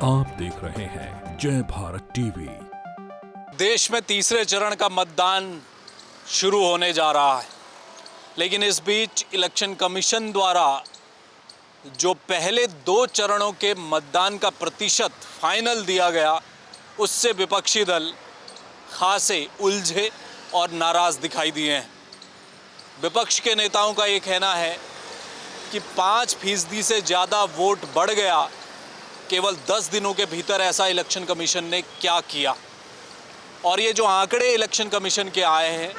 आप देख रहे हैं जय भारत टीवी। देश में तीसरे चरण का मतदान शुरू होने जा रहा है, लेकिन इस बीच इलेक्शन कमीशन द्वारा जो पहले 2 चरणों के मतदान का प्रतिशत फाइनल दिया गया, उससे विपक्षी दल खासे उलझे और नाराज दिखाई दिए हैं। विपक्ष के नेताओं का ये कहना है कि 5% से ज़्यादा वोट बढ़ गया। केवल 10 दिनों के भीतर ऐसा इलेक्शन कमीशन ने क्या किया, और ये जो आंकड़े इलेक्शन कमीशन के आए हैं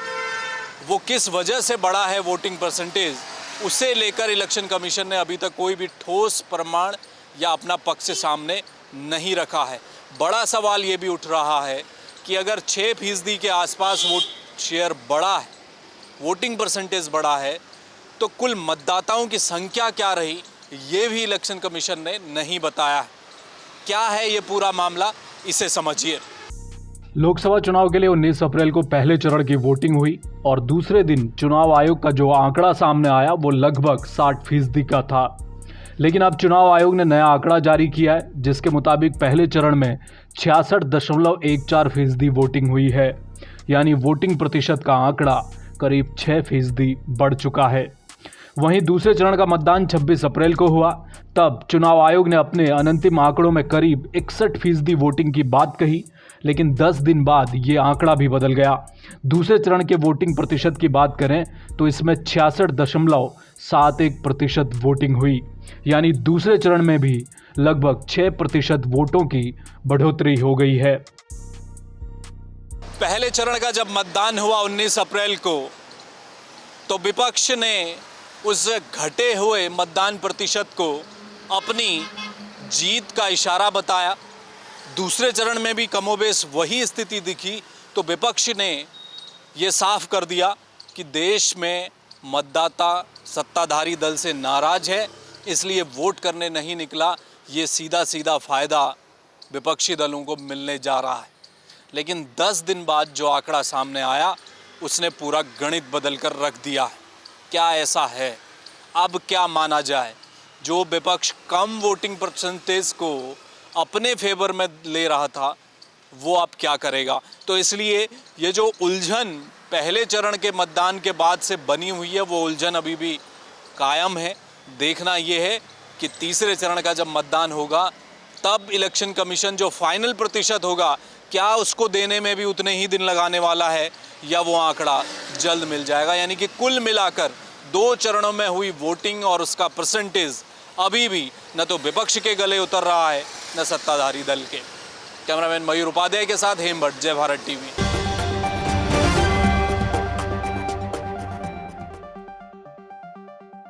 वो किस वजह से बढ़ा है वोटिंग परसेंटेज, उसे लेकर इलेक्शन कमीशन ने अभी तक कोई भी ठोस प्रमाण या अपना पक्ष सामने नहीं रखा है। बड़ा सवाल ये भी उठ रहा है कि अगर 6% के आसपास वोट शेयर बढ़ा है, वोटिंग परसेंटेज बढ़ा है, तो कुल मतदाताओं की संख्या क्या रही, ये भी इलेक्शन कमीशन ने नहीं बताया है। क्या है ये पूरा मामला, इसे समझिए। लोकसभा चुनाव के लिए 19 अप्रैल को पहले चरण की वोटिंग हुई और दूसरे दिन चुनाव आयोग का जो आंकड़ा सामने आया वो लगभग 60% का था। लेकिन अब चुनाव आयोग ने नया आंकड़ा जारी किया है, जिसके मुताबिक पहले चरण में 66.14% वोटिंग हुई है, यानी वोटिंग प्रतिशत का आंकड़ा करीब 6% बढ़ चुका है। वहीं दूसरे चरण का मतदान 26 अप्रैल को हुआ। तब चुनाव आयोग ने अपने अंतिम आंकड़ों में करीब 61% वोटिंग की बात कही, लेकिन 10 दिन बाद ये आंकड़ा भी बदल गया। दूसरे चरण के वोटिंग प्रतिशत की बात करें तो इसमें 66.71% वोटिंग हुई, यानी दूसरे चरण में भी लगभग 6% वोटों की बढ़ोतरी हो गई है। पहले चरण का जब मतदान हुआ 19 अप्रैल को, तो विपक्ष ने उस घटे हुए मतदान प्रतिशत को अपनी जीत का इशारा बताया। दूसरे चरण में भी कमोबेश वही स्थिति दिखी, तो विपक्ष ने ये साफ कर दिया कि देश में मतदाता सत्ताधारी दल से नाराज है, इसलिए वोट करने नहीं निकला। ये सीधा सीधा फ़ायदा विपक्षी दलों को मिलने जा रहा है। लेकिन 10 दिन बाद जो आंकड़ा सामने आया, उसने पूरा गणित बदल कर रख दिया है। क्या ऐसा है? अब क्या माना जाए? जो विपक्ष कम वोटिंग परसेंटेज को अपने फेवर में ले रहा था, वो अब क्या करेगा? तो इसलिए ये जो उलझन पहले चरण के मतदान के बाद से बनी हुई है, वो उलझन अभी भी कायम है। देखना ये है कि तीसरे चरण का जब मतदान होगा, तब इलेक्शन कमीशन जो फाइनल प्रतिशत होगा, क्या उसको देने में भी उतने ही दिन लगाने वाला है, या वो आंकड़ा जल्द मिल जाएगा। यानी कि कुल मिलाकर 2 चरणों में हुई वोटिंग और उसका परसेंटेज अभी भी न तो विपक्ष के गले उतर रहा है, न सत्ताधारी दल के। कैमरामैन मयूर उपाध्याय के साथ हेम भट्ट, जय भारत टीवी।